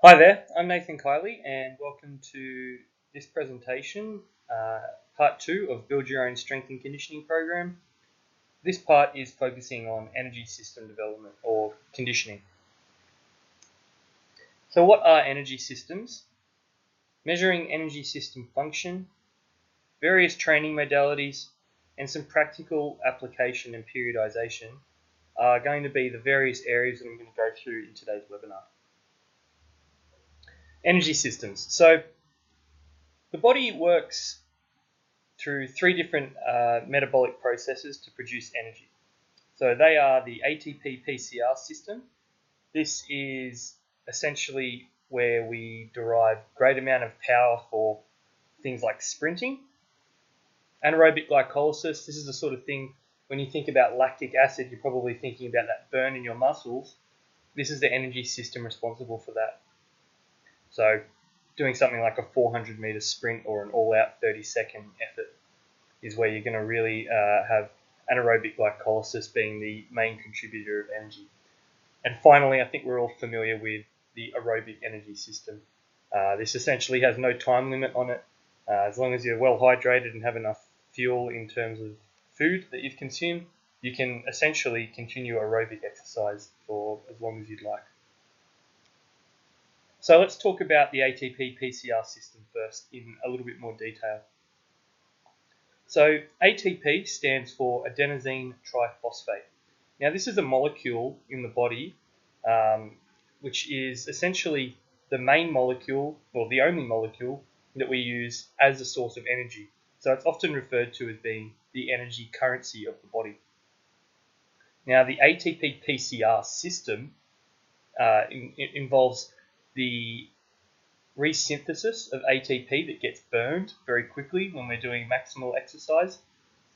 Hi there, I'm Nathan Kiley and welcome to this presentation, part 2 of Build Your Own Strength and Conditioning program. This part is focusing on energy system development or conditioning. So what are energy systems? Measuring energy system function, various training modalities, and some practical application and periodization are going to be the various areas that I'm going to go through in today's webinar. Energy systems. So the body works through three different metabolic processes to produce energy. So they are the ATP-PCR system. This is essentially where we derive great amount of power for things like sprinting. Anaerobic glycolysis, this is the sort of thing when you think about lactic acid, you're probably thinking about that burn in your muscles. This is the energy system responsible for that. So doing something like a 400 meter sprint or an all-out 30-second effort is where you're going to really have anaerobic glycolysis being the main contributor of energy. And finally, I think we're all familiar with the aerobic energy system. This essentially has no time limit on it. As long as you're well hydrated and have enough fuel in terms of food that you've consumed, you can essentially continue aerobic exercise for as long as you'd like. So let's talk about the ATP-PCR system first in a little bit more detail. So ATP stands for adenosine triphosphate. Now this is a molecule in the body which is essentially the main molecule, or the only molecule, that we use as a source of energy. So it's often referred to as being the energy currency of the body. Now the ATP-PCR system involves the resynthesis of ATP that gets burned very quickly when we're doing maximal exercise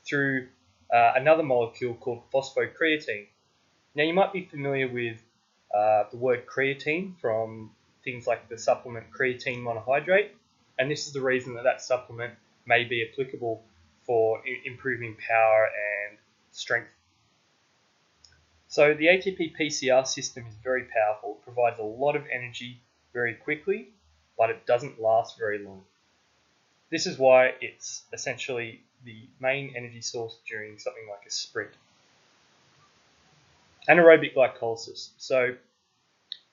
through another molecule called phosphocreatine. Now you might be familiar with the word creatine from things like the supplement creatine monohydrate, and this is the reason that supplement may be applicable for improving power and strength. So the ATP-PCR system is very powerful. It provides a lot of energy very quickly, but it doesn't last very long. This is why it's essentially the main energy source during something like a sprint. Anaerobic glycolysis. So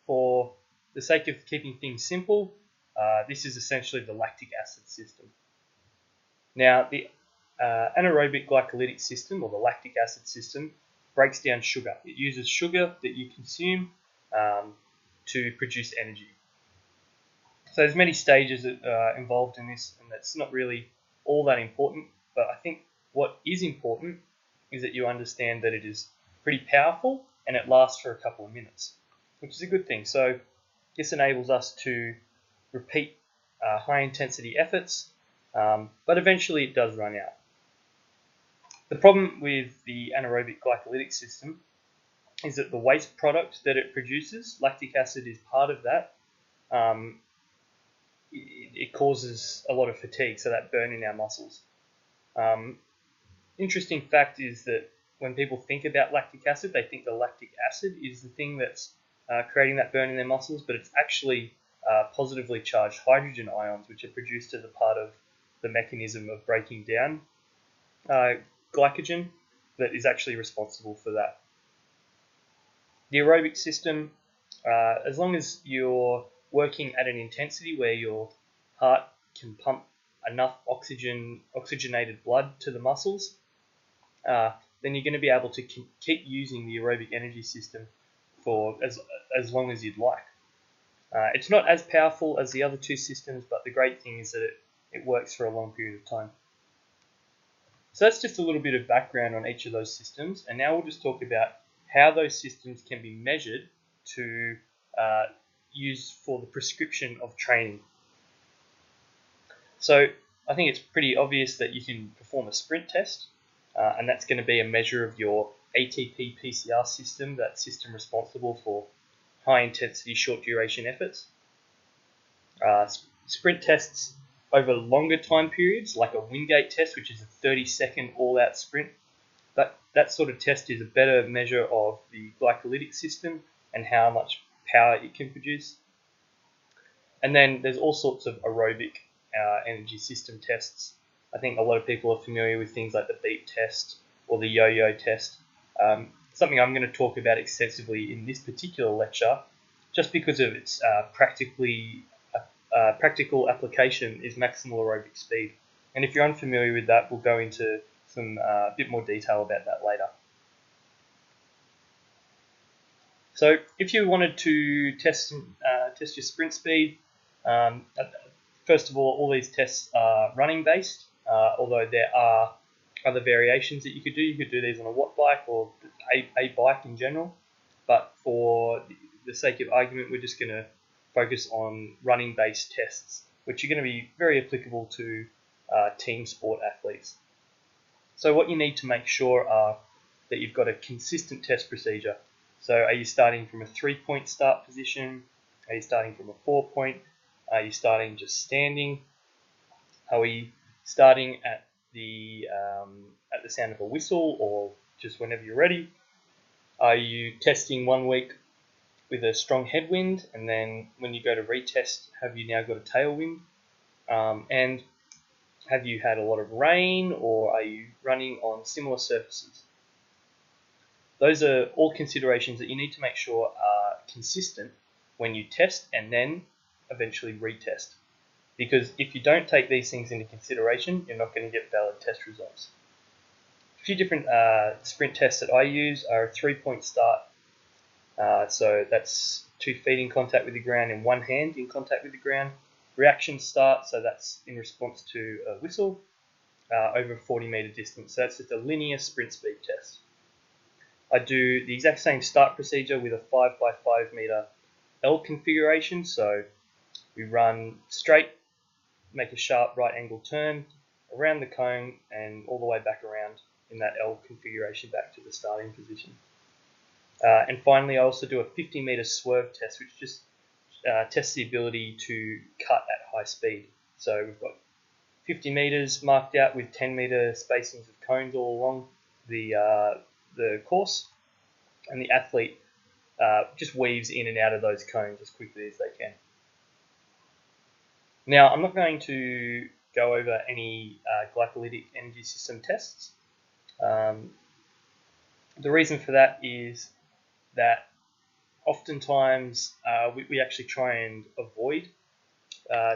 for the sake of keeping things simple, this is essentially the lactic acid system. Now the anaerobic glycolytic system, or the lactic acid system, breaks down sugar. It uses sugar that you consume to produce energy. So there's many stages involved in this, and that's not really all that important, but I think what is important is that you understand that it is pretty powerful and it lasts for a couple of minutes, which is a good thing. So this enables us to repeat high intensity efforts, but eventually it does run out. The problem with the anaerobic glycolytic system is that the waste product that it produces, lactic acid is part of that, it causes a lot of fatigue, so that burn in our muscles. Interesting fact is that when people think about lactic acid, they think the lactic acid is the thing that's creating that burn in their muscles, but it's actually positively charged hydrogen ions, which are produced as a part of the mechanism of breaking down glycogen that is actually responsible for that. The aerobic system, as long as you're working at an intensity where your heart can pump enough oxygenated blood to the muscles, then you're going to be able to keep using the aerobic energy system for as long as you'd like. It's not as powerful as the other two systems, but the great thing is that it works for a long period of time. So that's just a little bit of background on each of those systems, and now we'll just talk about how those systems can be measured to use for the prescription of training. So I think it's pretty obvious that you can perform a sprint test, and that's going to be a measure of your ATP-PCR system, that system responsible for high intensity, short duration efforts. Sprint tests over longer time periods, like a Wingate test, which is a 30-second all-out sprint, that sort of test is a better measure of the glycolytic system and how much power it can produce. And then there's all sorts of aerobic energy system tests. I think a lot of people are familiar with things like the beep test or the yo-yo test. Something I'm going to talk about extensively in this particular lecture, just because of its practical application, is maximal aerobic speed. And if you're unfamiliar with that, we'll go into some bit more detail about that later. So if you wanted to test your sprint speed, first of all these tests are running based, although there are other variations that you could do. You could do these on a watt bike or a bike in general, but for the sake of argument, we're just going to focus on running based tests, which are going to be very applicable to team sport athletes. So what you need to make sure are that you've got a consistent test procedure. So are you starting from a 3-point start position? Are you starting from a 4-point? Are you starting just standing? Are we starting at the sound of a whistle, or just whenever you're ready? Are you testing 1 week with a strong headwind, and then when you go to retest, have you now got a tailwind? And have you had a lot of rain, or are you running on similar surfaces? Those are all considerations that you need to make sure are consistent when you test and then eventually retest. Because if you don't take these things into consideration, you're not going to get valid test results. A few different sprint tests that I use are a 3-point start. So that's 2 feet in contact with the ground and 1 hand in contact with the ground. Reaction start, so that's in response to a whistle over a 40-meter distance. So that's just a linear sprint speed test. I do the exact same start procedure with a 5 by 5 meter L configuration. So we run straight, make a sharp right angle turn around the cone and all the way back around in that L configuration back to the starting position. And finally, I also do a 50-meter swerve test, which just tests the ability to cut at high speed. So we've got 50 meters marked out with 10-meter spacings of cones all along the course, and the athlete just weaves in and out of those cones as quickly as they can. Now, I'm not going to go over any glycolytic energy system tests. The reason for that is that oftentimes we actually try and avoid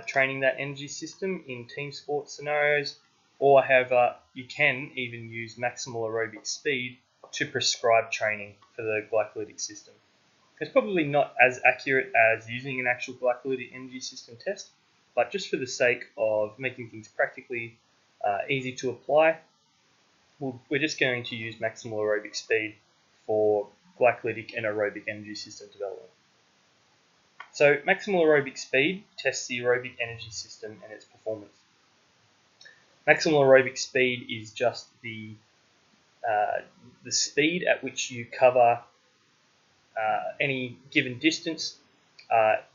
training that energy system in team sport scenarios, or however, you can even use maximal aerobic speed to prescribe training for the glycolytic system. It's probably not as accurate as using an actual glycolytic energy system test, but just for the sake of making things practically easy to apply, we're just going to use maximal aerobic speed for glycolytic and aerobic energy system development. So maximal aerobic speed tests the aerobic energy system and its performance. Maximal aerobic speed is just the speed at which you cover any given distance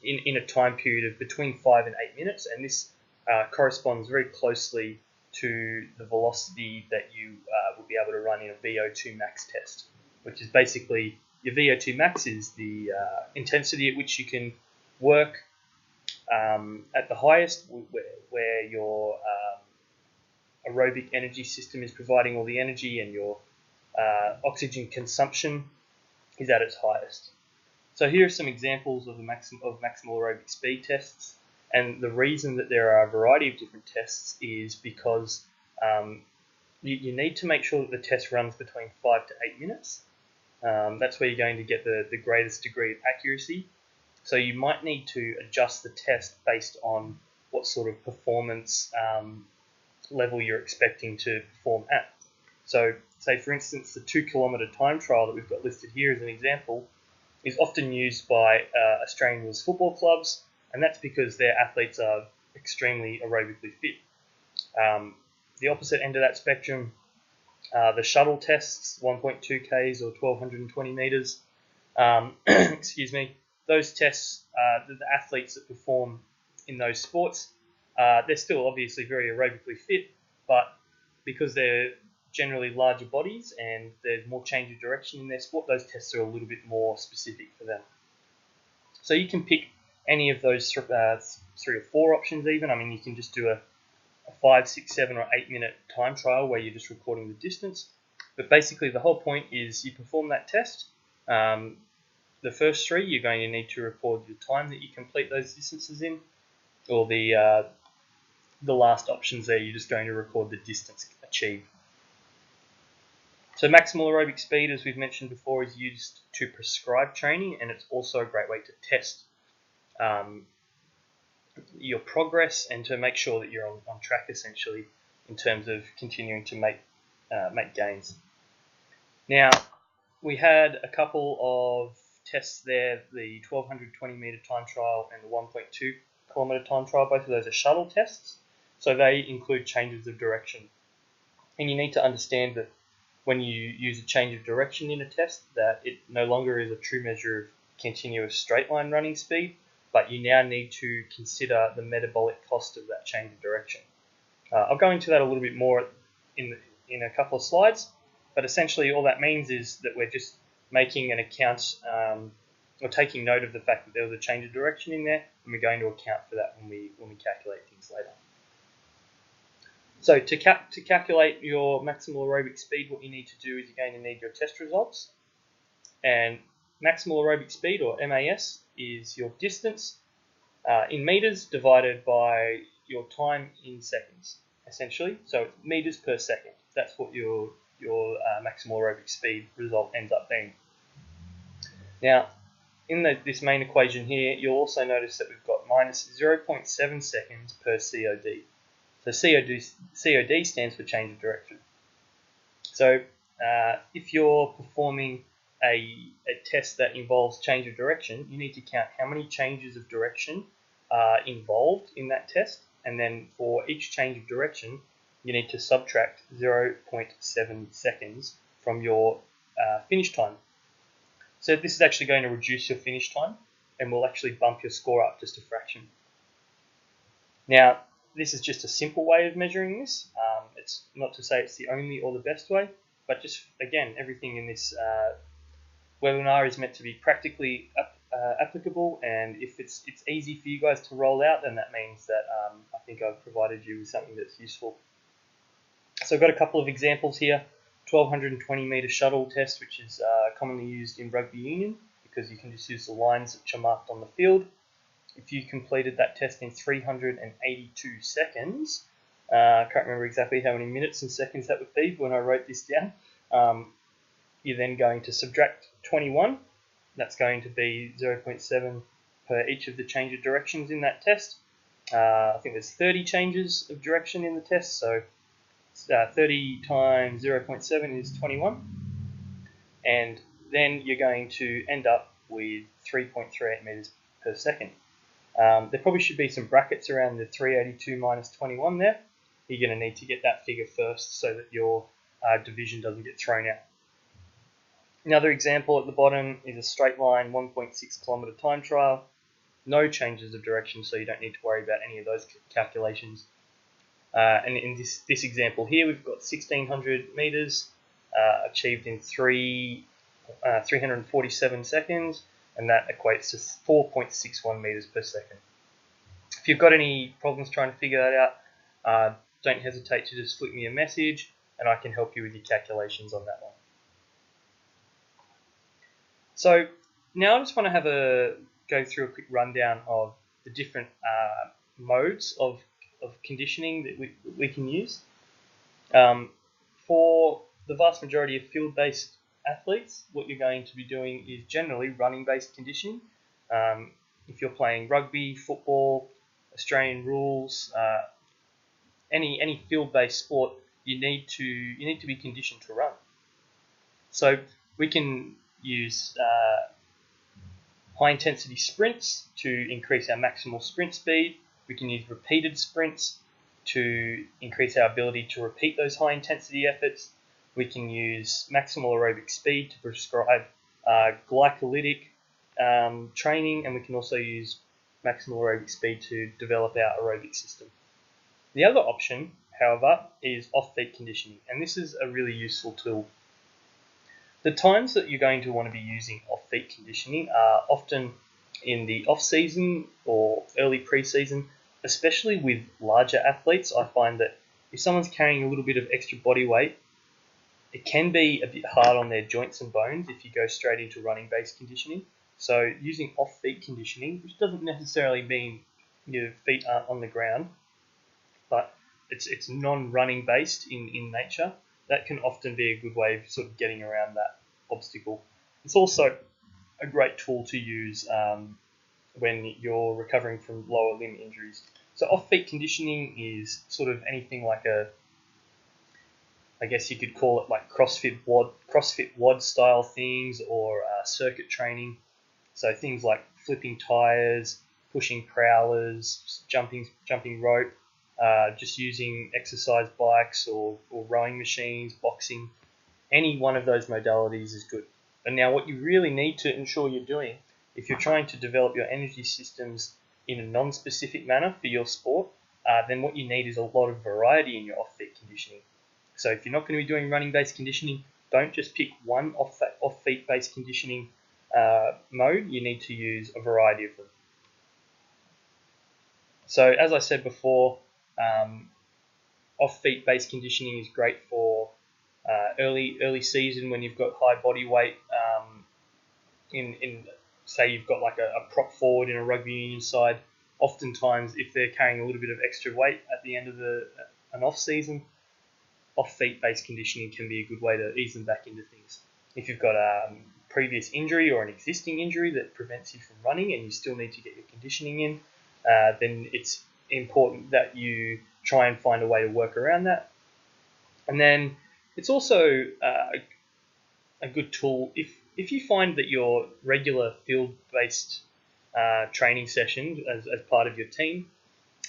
in a time period of between 5 and 8 minutes, and this corresponds very closely to the velocity that you will be able to run in a VO2 max test, which is basically your VO2 max is the intensity at which you can work at the highest, where your aerobic energy system is providing all the energy and your oxygen consumption is at its highest. So here are some examples of maximal aerobic speed tests, and the reason that there are a variety of different tests is because you need to make sure that the test runs between 5 to 8 minutes. That's where you're going to get the greatest degree of accuracy. So you might need to adjust the test based on what sort of performance level you're expecting to perform at. So say for instance the 2 kilometre time trial that we've got listed here as an example is often used by Australian rules football clubs, and that's because their athletes are extremely aerobically fit. The opposite end of that spectrum, the shuttle tests, 1.2 Ks or 1220 metres, excuse me, those tests, the athletes that perform in those sports, they're still obviously very aerobically fit, but because they're generally larger bodies and there's more change of direction in their sport, those tests are a little bit more specific for them. So you can pick any of those 3 or 4 options even. I mean, you can just do a 5, 6, 7 or 8 minute time trial where you're just recording the distance. But basically the whole point is you perform that test. The first 3, you're going to need to record your time that you complete those distances in, or the last options there, you're just going to record the distance achieved. So maximal aerobic speed, as we've mentioned before, is used to prescribe training, and it's also a great way to test your progress and to make sure that you're on track, essentially, in terms of continuing to make gains. Now, we had a couple of tests there, the 1220 meter time trial and the 1.2 kilometer time trial. Both of those are shuttle tests, so they include changes of direction. And you need to understand that when you use a change of direction in a test, that it no longer is a true measure of continuous straight line running speed, but you now need to consider the metabolic cost of that change of direction. I'll go into that a little bit more in a couple of slides, but essentially all that means is that we're just making an account, or taking note of the fact that there was a change of direction in there, and we're going to account for that when we calculate things later. So to calculate your maximal aerobic speed, what you need to do is you're going to need your test results. And maximal aerobic speed, or MAS, is your distance in meters divided by your time in seconds, essentially. So it's meters per second. That's what your maximal aerobic speed result ends up being. Now, in this main equation here, you'll also notice that we've got minus 0.7 seconds per COD. So COD stands for change of direction. So if you're performing a test that involves change of direction, you need to count how many changes of direction are involved in that test, and then for each change of direction, you need to subtract 0.7 seconds from your finish time. So this is actually going to reduce your finish time and will actually bump your score up just a fraction. Now, this is just a simple way of measuring this. It's not to say it's the only or the best way, but just, again, everything in this webinar is meant to be practically applicable, and if it's easy for you guys to roll out, then that means that I think I've provided you with something that's useful. So I've got a couple of examples here. 1220 meter shuttle test, which is commonly used in rugby union because you can just use the lines which are marked on the field. If you completed that test in 382 seconds, I can't remember exactly how many minutes and seconds that would be when I wrote this down, you're then going to subtract 21. That's going to be 0.7 per each of the change of directions in that test. I think there's 30 changes of direction in the test, so 30 times 0.7 is 21. And then you're going to end up with 3.38 meters per second. There probably should be some brackets around the 382 minus 21 there. You're going to need to get that figure first so that your division doesn't get thrown out. Another example at the bottom is a straight line 1.6 kilometer time trial. No changes of direction, so you don't need to worry about any of those calculations. And in this example here, we've got 1600 meters achieved in 347 seconds, and that equates to 4.61 meters per second. If you've got any problems trying to figure that out, don't hesitate to just flick me a message, and I can help you with your calculations on that one. So now I just want to go through a quick rundown of the different modes of conditioning that we can use. For the vast majority of field-based athletes, what you're going to be doing is generally running-based conditioning. If you're playing rugby, football, Australian rules, any field-based sport, you need to be conditioned to run. So we can use high-intensity sprints to increase our maximal sprint speed. We can use repeated sprints to increase our ability to repeat those high-intensity efforts. We can use maximal aerobic speed to prescribe glycolytic training, and we can also use maximal aerobic speed to develop our aerobic system. The other option, however, is OffHeat conditioning, and this is a really useful tool. The times that you're going to want to be using OffHeat conditioning are often in the off-season or early pre-season, especially with larger athletes. I find that if someone's carrying a little bit of extra body weight, it can be a bit hard on their joints and bones if you go straight into running-based conditioning. So using off-feet conditioning, which doesn't necessarily mean your feet aren't on the ground, but it's non-running based in nature, that can often be a good way of sort of getting around that obstacle. It's also a great tool to use when you're recovering from lower limb injuries. So off-feet conditioning is sort of anything like I guess you could call it like CrossFit WOD style things, or circuit training. So things like flipping tires, pushing prowlers, jumping rope, just using exercise bikes or rowing machines, boxing. Any one of those modalities is good. And now what you really need to ensure you're doing, if you're trying to develop your energy systems in a non-specific manner for your sport, then what you need is a lot of variety in your off-feet conditioning. So if you're not going to be doing running-based conditioning, don't just pick one off-feet-based conditioning mode. You need to use a variety of them. So as I said before, off-feet based conditioning is great for early season when you've got high body weight. In say you've got like a prop forward in a rugby union side. Oftentimes, if they're carrying a little bit of extra weight at the end of an off season, off-feet based conditioning can be a good way to ease them back into things. If you've got a previous injury or an existing injury that prevents you from running and you still need to get your conditioning in, then it's important that you try and find a way to work around that. And then it's also a good tool if you find that your regular field-based training sessions as part of your team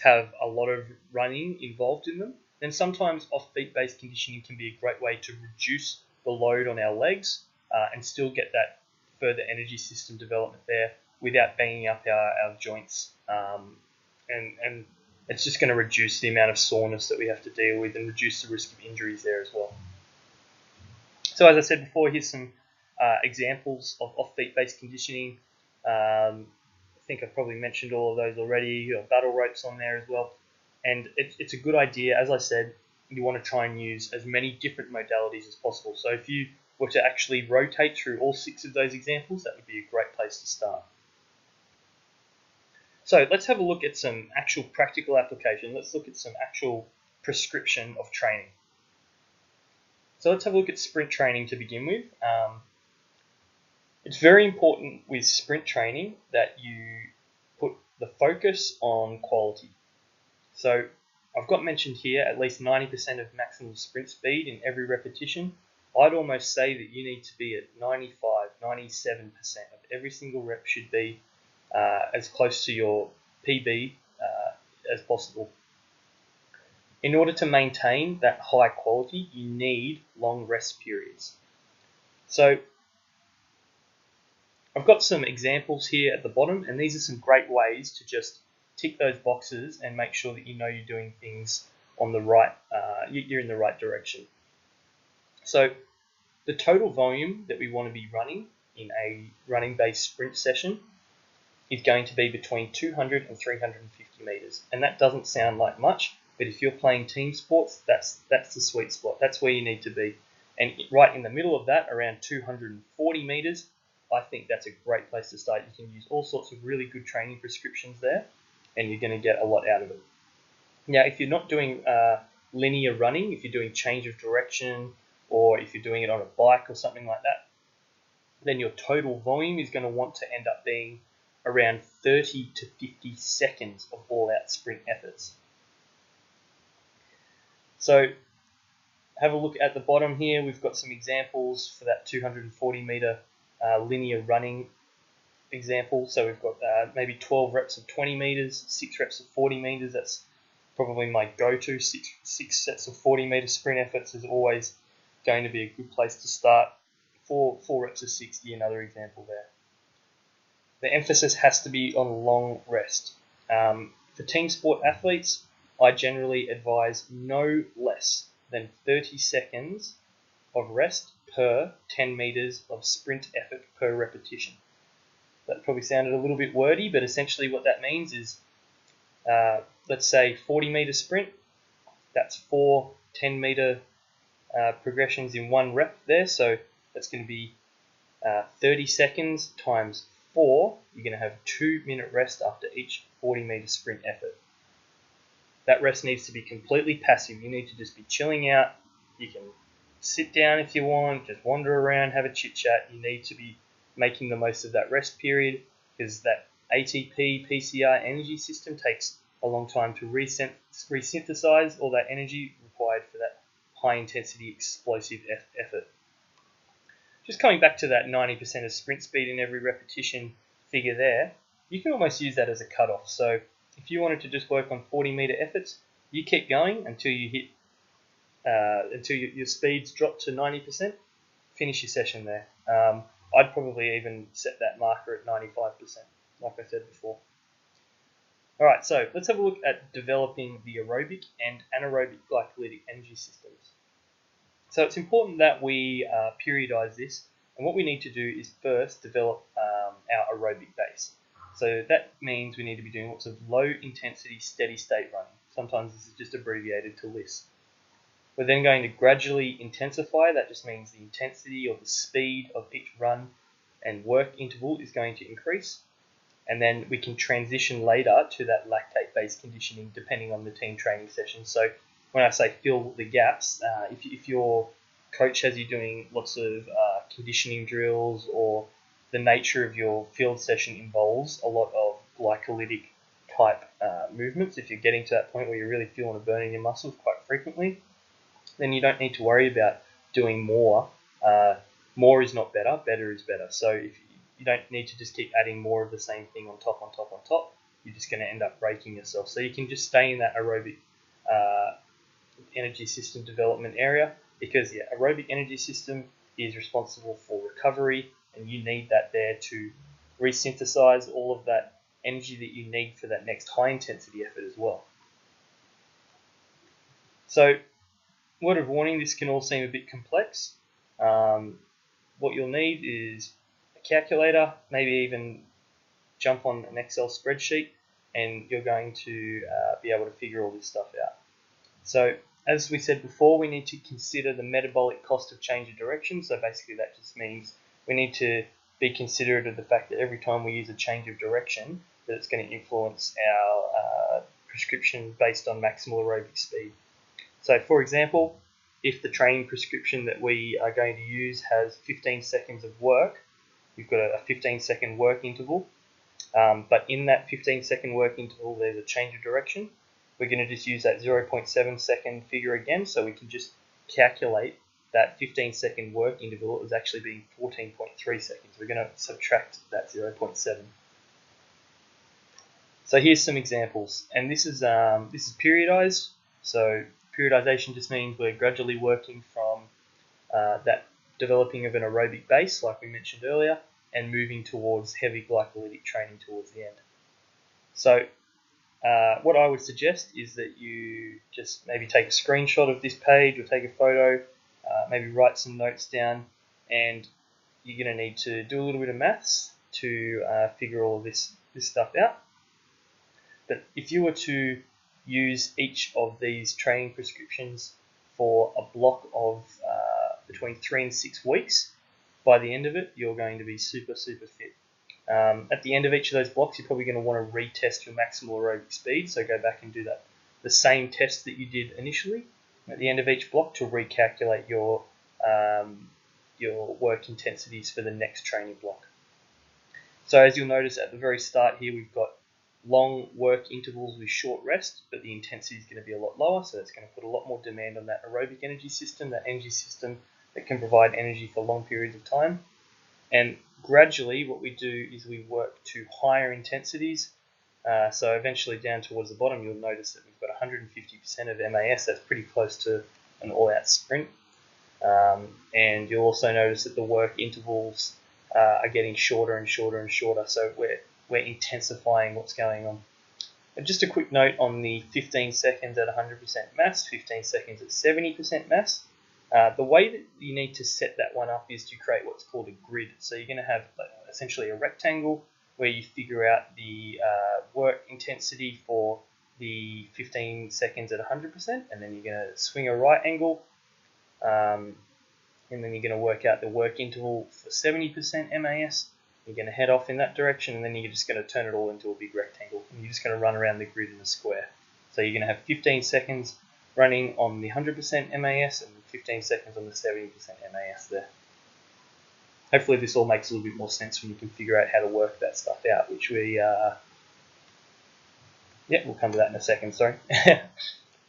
have a lot of running involved in them, then sometimes off-feet based conditioning can be a great way to reduce the load on our legs and still get that further energy system development there without banging up our joints. And it's just going to reduce the amount of soreness that we have to deal with and reduce the risk of injuries there as well. So as I said before, here's some examples of off-feet based conditioning. I think I've probably mentioned all of those already. You've got battle ropes on there as well. And it's a good idea, as I said, you want to try and use as many different modalities as possible. So if you were to actually rotate through all 6 of those examples, that would be a great place to start. So let's have a look at some actual practical application. Let's look at some actual prescription of training. So let's have a look at sprint training to begin with. It's very important with sprint training that you put the focus on quality. So I've got mentioned here at least 90% of maximum sprint speed in every repetition. I'd almost say that you need to be at 95, 97% of every single rep should be as close to your PB as possible. In order to maintain that high quality, you need long rest periods. So I've got some examples here at the bottom, and these are some great ways to just tick those boxes and make sure that you know you're doing things on the right, you're in the right direction. So the total volume that we want to be running in a running-based sprint session is going to be between 200 and 350 meters. And that doesn't sound like much, but if you're playing team sports, that's the sweet spot. That's where you need to be. And right in the middle of that, around 240 meters, I think that's a great place to start. You can use all sorts of really good training prescriptions there, and you're going to get a lot out of it. Now, if you're not doing linear running, if you're doing change of direction, or if you're doing it on a bike or something like that, then your total volume is going to want to end up being around 30 to 50 seconds of all-out sprint efforts. So have a look at the bottom here. We've got some examples for that 240 meter linear running example. So we've got maybe 12 reps of 20 meters, 6 reps of 40 meters. That's probably my go-to. Six sets of 40 meter sprint efforts is always going to be a good place to start. Four reps of 60, another example there. The emphasis has to be on long rest. For team sport athletes, I generally advise no less than 30 seconds of rest per 10 meters of sprint effort per repetition. That probably sounded a little bit wordy, but essentially what that means is, let's say 40-meter sprint, that's 4 10-meter progressions in one rep there, so that's going to be 30 seconds times 4. You're going to have a 2-minute rest after each 40-meter sprint effort. That rest needs to be completely passive. You need to just be chilling out. You can sit down if you want, just wander around, have a chit chat. You need to be making the most of that rest period, because that ATP PCR energy system takes a long time to resynthesize all that energy required for that high intensity explosive effort. Just coming back to that 90% of sprint speed in every repetition figure there, you can almost use that as a cutoff. So if you wanted to just work on 40-meter efforts, you keep going until you hit until your speeds drop to 90%. Finish your session there. I'd probably even set that marker at 95%, like I said before. All right, so let's have a look at developing the aerobic and anaerobic glycolytic energy systems. So it's important that we periodize this, and what we need to do is first develop our aerobic base. So that means we need to be doing lots of low intensity steady state running. Sometimes this is just abbreviated to LISS. We're then going to gradually intensify. That just means the intensity or the speed of each run and work interval is going to increase. And then we can transition later to that lactate-based conditioning depending on the team training session. So when I say fill the gaps, if your coach has you doing lots of conditioning drills, or the nature of your field session involves a lot of glycolytic type movements, if you're getting to that point where you're really feeling a burn in your muscles quite frequently, then you don't need to worry about doing more. More is not better, better is better. So if you don't need to just keep adding more of the same thing on top, on top, on top, you're just going to end up breaking yourself. So you can just stay in that aerobic energy system development area, because aerobic energy system is responsible for recovery, and you need that there to resynthesize all of that energy that you need for that next high intensity effort as well. So, word of warning, this can all seem a bit complex. What you'll need is a calculator, maybe even jump on an Excel spreadsheet, and you're going to be able to figure all this stuff out. So, as we said before, we need to consider the metabolic cost of change of direction. So basically that just means we need to be considerate of the fact that every time we use a change of direction, that it's going to influence our prescription based on maximal aerobic speed. So for example, if the training prescription that we are going to use has 15 seconds of work, we've got a 15-second work interval, but in that 15-second work interval there's a change of direction. We're going to just use that 0.7 second figure again, so we can just calculate that 15-second work interval as actually being 14.3 seconds. We're going to subtract that 0.7. So here's some examples, and this is periodized. So periodization just means we're gradually working from that developing of an aerobic base, like we mentioned earlier, and moving towards heavy glycolytic training towards the end. So what I would suggest is that you just maybe take a screenshot of this page or take a photo, maybe write some notes down, and you're going to need to do a little bit of maths to figure all of this stuff out. But if you were to use each of these training prescriptions for a block of between 3 and 6 weeks, by the end of it, you're going to be super, super fit. At the end of each of those blocks, you're probably going to want to retest your maximal aerobic speed. So go back and do the same test that you did initially at the end of each block to recalculate your work intensities for the next training block. So as you'll notice at the very start here, we've got long work intervals with short rest, but the intensity is going to be a lot lower. So it's going to put a lot more demand on that aerobic energy system, that energy system that can provide energy for long periods of time. And gradually what we do is we work to higher intensities. So eventually down towards the bottom, you'll notice that we've got 150% of MAS. That's pretty close to an all-out sprint. And you'll also notice that the work intervals are getting shorter and shorter and shorter. So we're intensifying what's going on. And just a quick note on the 15 seconds at 100% mass, 15 seconds at 70% mass. The way that you need to set that one up is to create what's called a grid. So you're going to have essentially a rectangle where you figure out the work intensity for the 15 seconds at 100%, and then you're going to swing a right angle, and then you're going to work out the work interval for 70% MAS. You're going to head off in that direction, and then you're just going to turn it all into a big rectangle, and you're just going to run around the grid in a square. So you're going to have 15 seconds running on the 100% MAS and 15 seconds on the 70% MAS there. Hopefully this all makes a little bit more sense when you can figure out how to work that stuff out, which we, we'll come to that in a second, sorry.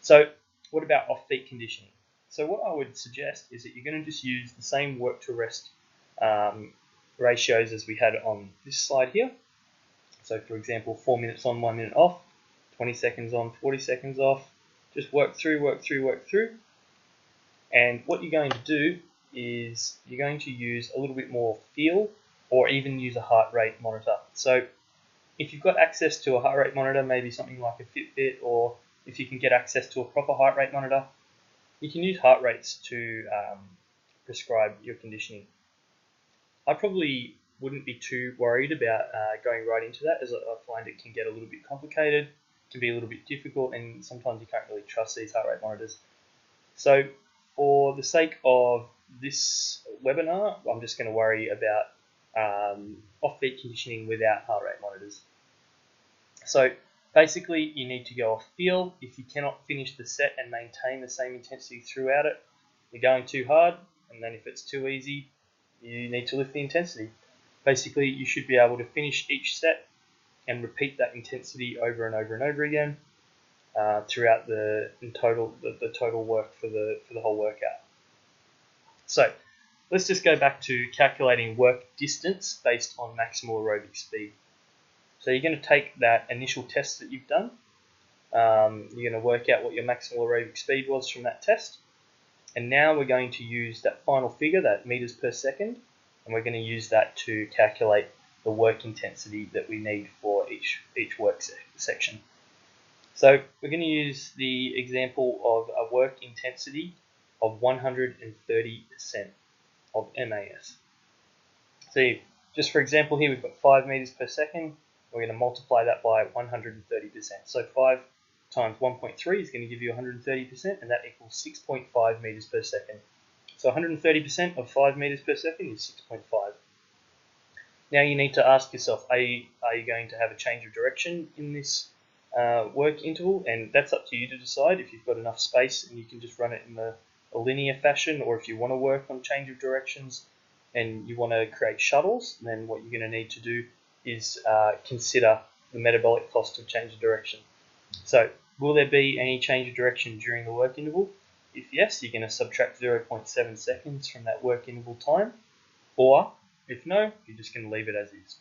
So what about off-heat conditioning? So what I would suggest is that you're going to just use the same work to rest ratios as we had on this slide here. So for example, 4 minutes on, 1 minute off, 20 seconds on, 40 seconds off. Just work through. And what you're going to do is you're going to use a little bit more feel, or even use a heart rate monitor. So if you've got access to a heart rate monitor, maybe something like a Fitbit, or if you can get access to a proper heart rate monitor, you can use heart rates to prescribe your conditioning. I probably wouldn't be too worried about going right into that, as I find it can get a little bit complicated, can be a little bit difficult, and sometimes you can't really trust these heart rate monitors. So for the sake of this webinar, I'm just going to worry about off-heat conditioning without heart rate monitors. So basically you need to go off feel. If you cannot finish the set and maintain the same intensity throughout it, you're going too hard, and then if it's too easy, you need to lift the intensity. Basically you should be able to finish each set and repeat that intensity over and over and over again throughout the total work for the whole workout. So let's just go back to calculating work distance based on maximal aerobic speed. So you're going to take that initial test that you've done, you're going to work out what your maximal aerobic speed was from that test, and now we're going to use that final figure, that meters per second, and we're going to use that to calculate the work intensity that we need for each work section. So we're going to use the example of a work intensity of 130% of MAS. So just for example here, we've got 5 meters per second. We're going to multiply that by 130%. So 5 times 1.3 is going to give you 130%, and that equals 6.5 meters per second. So 130% of 5 meters per second is 6.5. Now you need to ask yourself, are you going to have a change of direction in this work interval? And that's up to you to decide if you've got enough space and you can just run it in a linear fashion, or if you want to work on change of directions and you want to create shuttles, then what you're going to need to do is consider the metabolic cost of change of direction. So will there be any change of direction during the work interval? If yes, you're going to subtract 0.7 seconds from that work interval time, or if no, you're just going to leave it as is.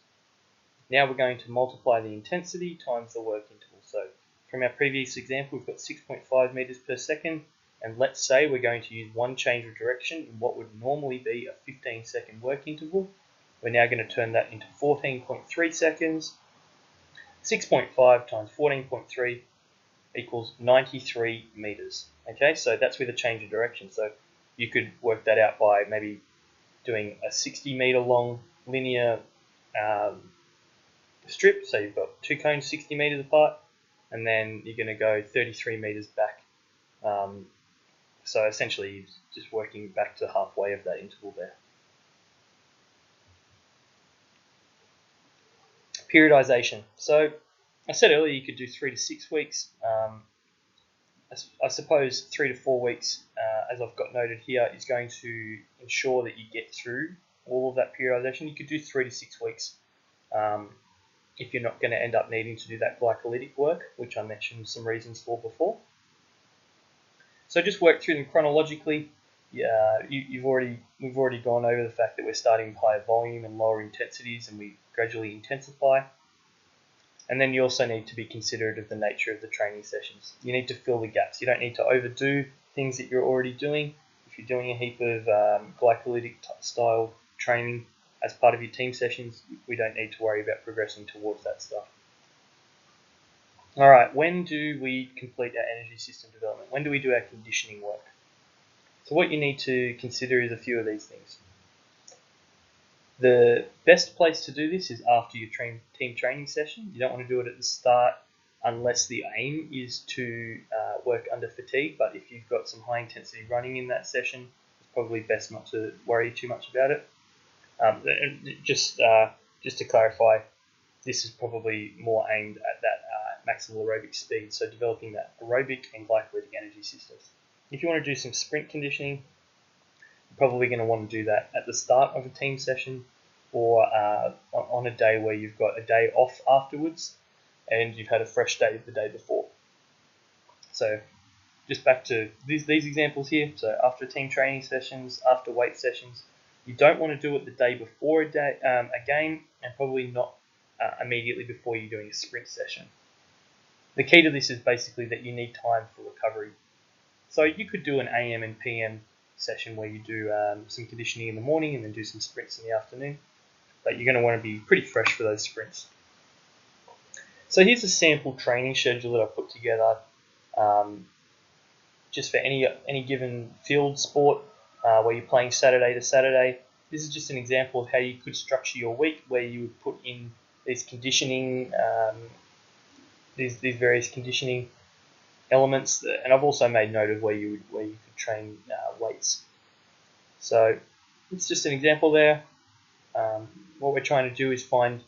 Now we're going to multiply the intensity times the work interval. So from our previous example, we've got 6.5 meters per second, and let's say we're going to use one change of direction in what would normally be a 15-second work interval. We're now going to turn that into 14.3 seconds. 6.5 times 14.3 equals 93 meters. Okay, so that's with a change of direction. So you could work that out by maybe doing a 60 meter long linear strip. So you've got two cones 60 meters apart, and then you're going to go 33 meters back. So essentially you're just working back to halfway of that interval there. Periodization. So I said earlier you could do 3 to 6 weeks. I suppose 3 to 4 weeks, as I've got noted here, is going to ensure that you get through all of that periodization. You could do 3 to 6 weeks if you're not going to end up needing to do that glycolytic work, which I mentioned some reasons for before. So just work through them chronologically. We've already gone over the fact that we're starting with higher volume and lower intensities, and we gradually intensify. And then you also need to be considerate of the nature of the training sessions. You need to fill the gaps. You don't need to overdo things that you're already doing. If you're doing a heap of glycolytic style training as part of your team sessions, we don't need to worry about progressing towards that stuff. Alright, when do we complete our energy system development? When do we do our conditioning work? So what you need to consider is a few of these things. The best place to do this is after your team training session. You don't want to do it at the start unless the aim is to work under fatigue. But if you've got some high intensity running in that session, it's probably best not to worry too much about it. Just to clarify, this is probably more aimed at that maximal aerobic speed, so developing that aerobic and glycolytic energy systems. If you want to do some sprint conditioning, you're probably going to want to do that at the start of a team session or on a day where you've got a day off afterwards and you've had a fresh day the day before. So just back to these examples here. So after team training sessions, after weight sessions, you don't want to do it the day before a game, and probably not immediately before you're doing a sprint session. The key to this is basically that you need time for recovery. So you could do an AM and PM session where you do some conditioning in the morning and then do some sprints in the afternoon, but you're going to want to be pretty fresh for those sprints. So here's a sample training schedule that I put together just for any given field sport where you're playing Saturday to Saturday. This is just an example of how you could structure your week, where you would put in these conditioning, these various conditioning elements, and I've also made note of where you could train weights. So it's just an example there. What we're trying to do is find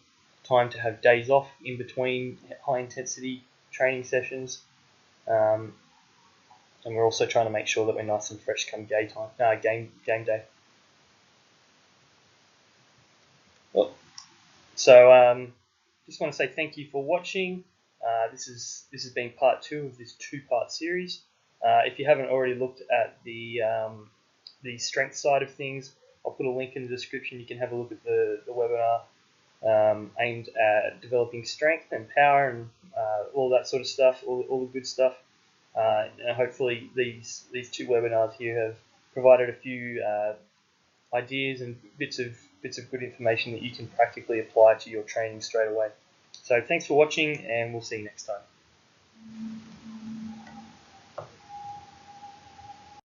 time to have days off in between high intensity training sessions, and we're also trying to make sure that we're nice and fresh come game day. Well, so just want to say thank you for watching. This has been part 2 of this 2-part series. If you haven't already looked at the strength side of things, I'll put a link in the description. You can have a look at the webinar aimed at developing strength and power and all that sort of stuff, all the good stuff. And hopefully these 2 webinars here have provided a few ideas and bits of good information that you can practically apply to your training straight away. So thanks for watching, and we'll see you next time.